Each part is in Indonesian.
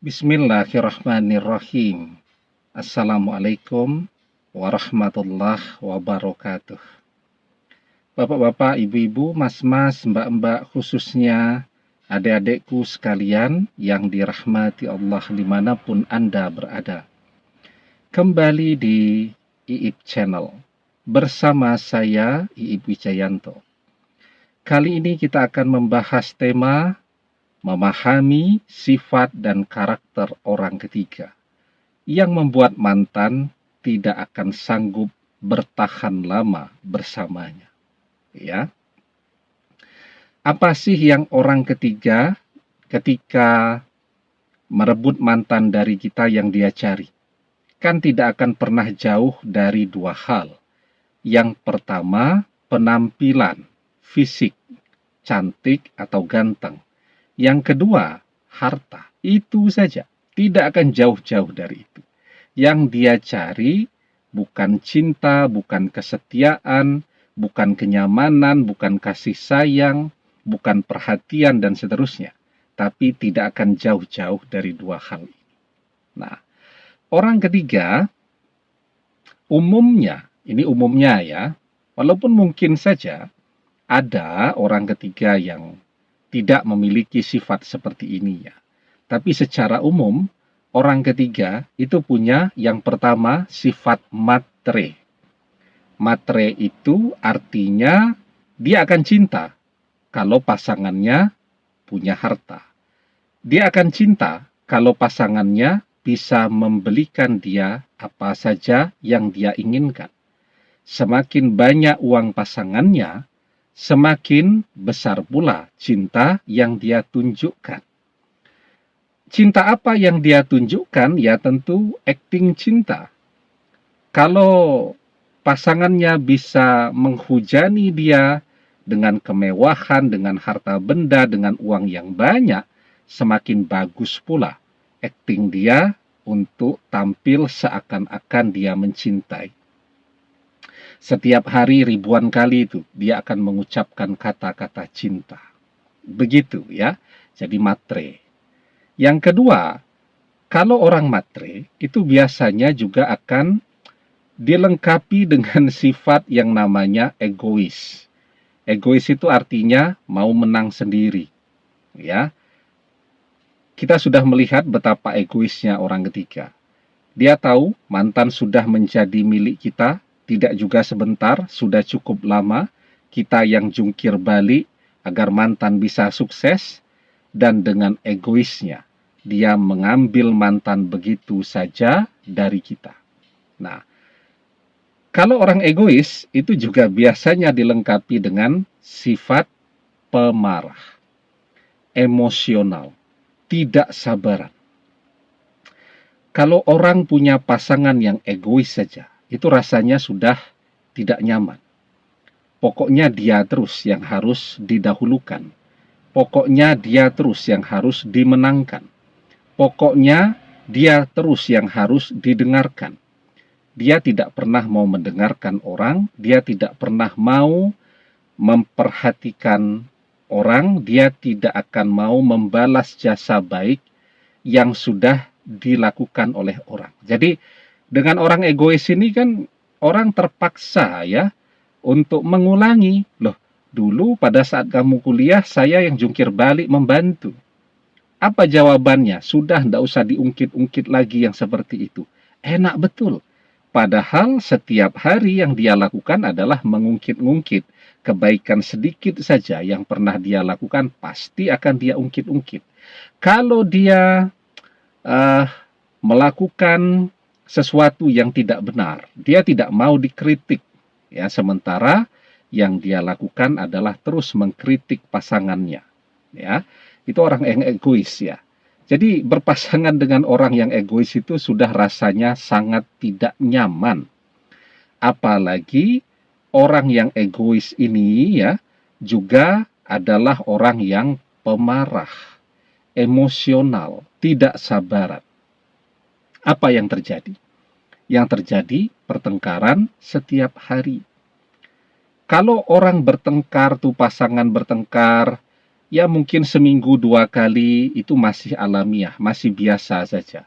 Bismillahirrahmanirrahim. Assalamualaikum warahmatullahi wabarakatuh. Bapak-bapak, ibu-ibu, mas-mas, mbak-mbak, khususnya adik-adikku sekalian yang dirahmati Allah dimanapun Anda berada. Kembali di IIP Channel bersama saya IIP Wijayanto. Kali ini kita akan membahas tema memahami sifat dan karakter orang ketiga yang membuat mantan tidak akan sanggup bertahan lama bersamanya. Ya. Apa sih yang orang ketiga ketika merebut mantan dari kita yang dia cari? Kan tidak akan pernah jauh dari dua hal. Yang pertama, penampilan, fisik, cantik atau ganteng. Yang kedua, harta. Itu saja. Tidak akan jauh-jauh dari itu. Yang dia cari bukan cinta, bukan kesetiaan, bukan kenyamanan, bukan kasih sayang, bukan perhatian, dan seterusnya. Tapi tidak akan jauh-jauh dari dua hal ini. Nah, orang ketiga, ini umumnya ya, walaupun mungkin saja ada orang ketiga yang tidak memiliki sifat seperti ini ya. Tapi secara umum, orang ketiga itu punya yang pertama sifat matre. Matre itu artinya dia akan cinta kalau pasangannya punya harta. Dia akan cinta kalau pasangannya bisa membelikan dia apa saja yang dia inginkan. Semakin banyak uang pasangannya, semakin besar pula cinta yang dia tunjukkan. Cinta apa yang dia tunjukkan? Ya tentu acting cinta. Kalau pasangannya bisa menghujani dia dengan kemewahan, dengan harta benda, dengan uang yang banyak, semakin bagus pula acting dia untuk tampil seakan-akan dia mencintai. Setiap hari ribuan kali itu dia akan mengucapkan kata-kata cinta. Begitu ya. Jadi matre. Yang kedua, kalau orang matre itu biasanya juga akan dilengkapi dengan sifat yang namanya egois. Egois itu artinya mau menang sendiri. Ya. Kita sudah melihat betapa egoisnya orang ketiga. Dia tahu mantan sudah menjadi milik kita, tidak juga sebentar, sudah cukup lama kita yang jungkir balik agar mantan bisa sukses, dan dengan egoisnya dia mengambil mantan begitu saja dari kita. Nah, kalau orang egois itu juga biasanya dilengkapi dengan sifat pemarah, emosional, tidak sabaran. Kalau orang punya pasangan yang egois saja, itu rasanya sudah tidak nyaman. Pokoknya dia terus yang harus didahulukan. Pokoknya dia terus yang harus dimenangkan. Pokoknya dia terus yang harus didengarkan. Dia tidak pernah mau mendengarkan orang, dia tidak pernah mau memperhatikan orang, dia tidak akan mau membalas jasa baik yang sudah dilakukan oleh orang. Jadi dengan orang egois ini kan orang terpaksa ya untuk mengulangi. Loh, dulu pada saat kamu kuliah saya yang jungkir balik membantu. Apa jawabannya? Sudah tidak usah diungkit-ungkit lagi yang seperti itu. Enak betul. Padahal setiap hari yang dia lakukan adalah mengungkit-ungkit. Kebaikan sedikit saja yang pernah dia lakukan pasti akan dia ungkit-ungkit. Kalau dia melakukan sesuatu yang tidak benar, dia tidak mau dikritik, ya. Sementara yang dia lakukan adalah terus mengkritik pasangannya, ya. Itu orang yang egois, ya. Jadi berpasangan dengan orang yang egois itu sudah rasanya sangat tidak nyaman. Apalagi orang yang egois ini ya juga adalah orang yang pemarah, emosional, tidak sabaran. Apa yang terjadi? Yang terjadi pertengkaran setiap hari. Kalau orang bertengkar, tuh pasangan bertengkar, ya mungkin seminggu 2 kali itu masih alamiah, masih biasa saja.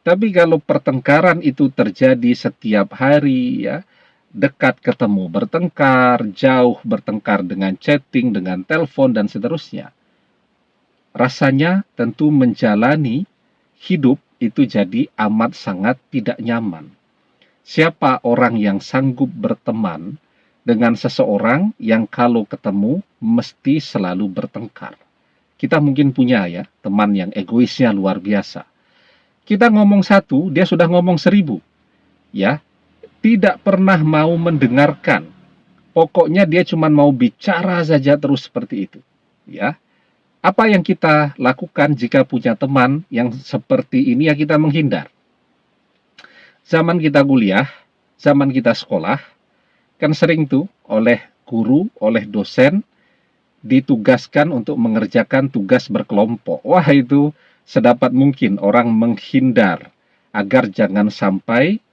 Tapi kalau pertengkaran itu terjadi setiap hari, ya, dekat ketemu bertengkar, jauh bertengkar dengan chatting, dengan telepon, dan seterusnya, rasanya tentu menjalani hidup itu jadi amat sangat tidak nyaman. Siapa orang yang sanggup berteman dengan seseorang yang kalau ketemu mesti selalu bertengkar? Kita mungkin punya ya teman yang egoisnya luar biasa. Kita ngomong satu, dia sudah ngomong 1000. Ya, tidak pernah mau mendengarkan. Pokoknya dia cuma mau bicara saja terus seperti itu. Ya, apa yang kita lakukan jika punya teman yang seperti ini? Ya, kita menghindar. Zaman kita kuliah, zaman kita sekolah, kan sering tuh oleh guru, oleh dosen ditugaskan untuk mengerjakan tugas berkelompok. Wah, itu sedapat mungkin orang menghindar agar jangan sampai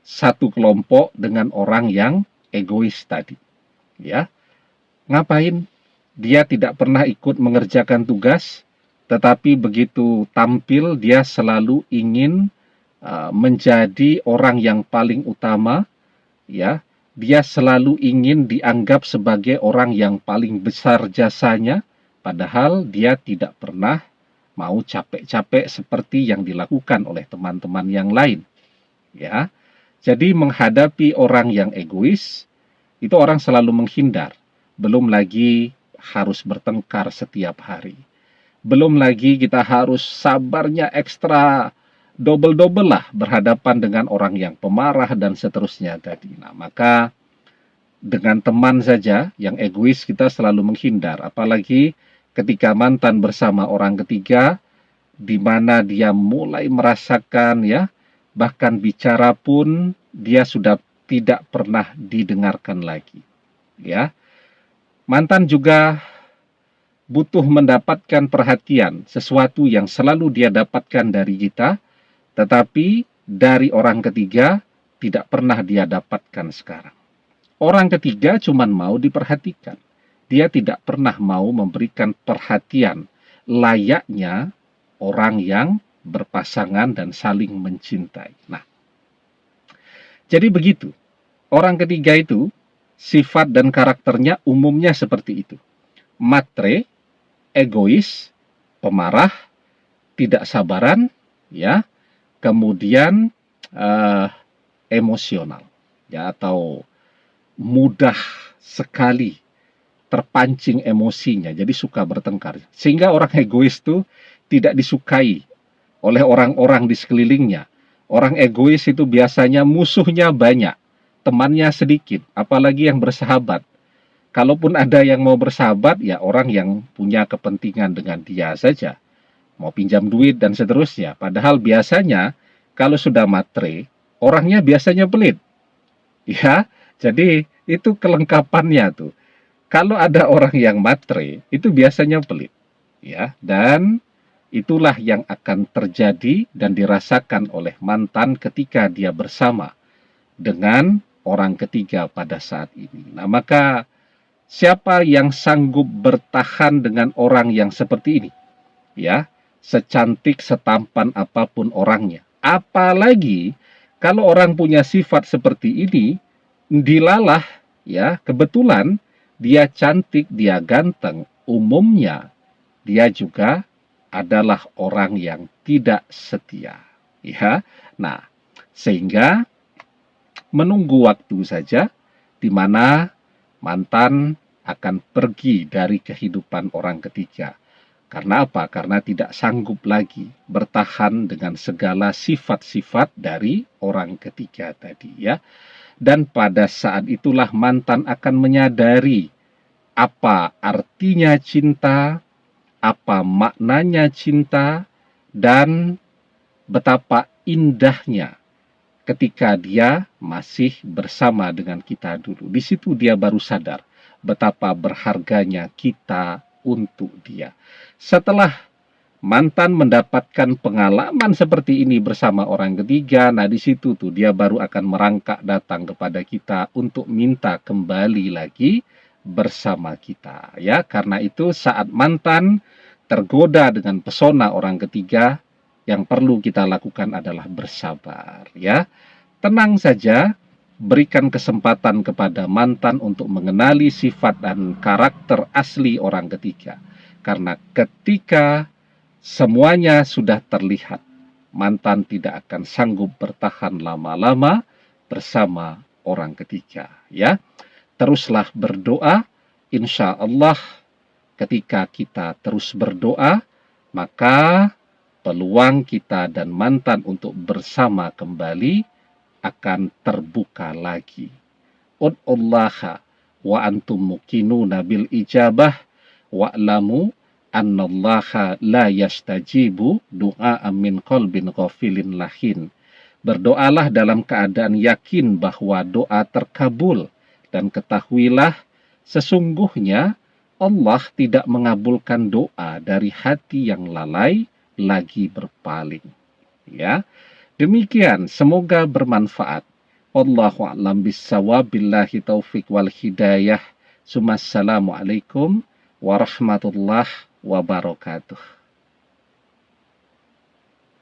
satu kelompok dengan orang yang egois tadi. Ya, ngapain? Dia tidak pernah ikut mengerjakan tugas, tetapi begitu tampil dia selalu ingin menjadi orang yang paling utama, ya. Dia selalu ingin dianggap sebagai orang yang paling besar jasanya, padahal dia tidak pernah mau capek-capek seperti yang dilakukan oleh teman-teman yang lain. Ya, jadi menghadapi orang yang egois, itu orang selalu menghindar. Belum lagi harus bertengkar setiap hari. Belum lagi kita harus sabarnya ekstra double-double lah berhadapan dengan orang yang pemarah dan seterusnya tadi. Nah, maka dengan teman saja yang egois kita selalu menghindar, apalagi ketika mantan bersama orang ketiga, di mana dia mulai merasakan, ya, bahkan bicara pun dia sudah tidak pernah didengarkan lagi. Ya, mantan juga butuh mendapatkan perhatian, sesuatu yang selalu dia dapatkan dari kita, tetapi dari orang ketiga tidak pernah dia dapatkan sekarang. Orang ketiga cuma mau diperhatikan. Dia tidak pernah mau memberikan perhatian layaknya orang yang berpasangan dan saling mencintai. Nah, jadi begitu. Orang ketiga itu sifat dan karakternya umumnya seperti itu. Matre, egois, pemarah, tidak sabaran, ya, kemudian emosional, ya, atau mudah sekali terpancing emosinya, jadi suka bertengkar. Sehingga orang egois itu tidak disukai oleh orang-orang di sekelilingnya. Orang egois itu biasanya musuhnya banyak, temannya sedikit, apalagi yang bersahabat. Kalaupun ada yang mau bersahabat, ya orang yang punya kepentingan dengan dia saja, mau pinjam duit dan seterusnya. Padahal biasanya kalau sudah matre, orangnya biasanya pelit. Ya, jadi itu kelengkapannya tuh. Kalau ada orang yang matre, itu biasanya pelit. Ya, dan itulah yang akan terjadi dan dirasakan oleh mantan ketika dia bersama dengan orang ketiga pada saat ini. Nah, maka siapa yang sanggup bertahan dengan orang yang seperti ini? Ya, secantik, setampan apapun orangnya. Apalagi kalau orang punya sifat seperti ini, dilalah, ya, kebetulan dia cantik, dia ganteng, umumnya dia juga adalah orang yang tidak setia. Ya, nah, sehingga menunggu waktu saja di mana mantan akan pergi dari kehidupan orang ketiga. Karena apa? Karena tidak sanggup lagi bertahan dengan segala sifat-sifat dari orang ketiga tadi, ya. Dan pada saat itulah mantan akan menyadari apa artinya cinta, apa maknanya cinta, dan betapa indahnya ketika dia masih bersama dengan kita dulu. Di situ dia baru sadar betapa berharganya kita untuk dia. Setelah mantan mendapatkan pengalaman seperti ini bersama orang ketiga, nah di situ tuh dia baru akan merangkak datang kepada kita untuk minta kembali lagi bersama kita, ya. Karena itu saat mantan tergoda dengan pesona orang ketiga, yang perlu kita lakukan adalah bersabar, ya. Tenang saja, berikan kesempatan kepada mantan untuk mengenali sifat dan karakter asli orang ketiga. Karena ketika semuanya sudah terlihat, mantan tidak akan sanggup bertahan lama-lama bersama orang ketiga, ya. Teruslah berdoa, insya Allah ketika kita terus berdoa, maka peluang kita dan mantan untuk bersama kembali akan terbuka lagi. Ud'ullaha wa antum muqinuna bil ijabah wa'lamu annallaha la yastajibu du'a min qalbin ghafilin lahin. Berdoalah dalam keadaan yakin bahwa doa terkabul, dan ketahuilah sesungguhnya Allah tidak mengabulkan doa dari hati yang lalai lagi berpaling. Ya, demikian, semoga bermanfaat. Wallahu a'lam bissawab, billahi taufik wal hidayah. Assalamualaikum warahmatullahi wabarakatuh.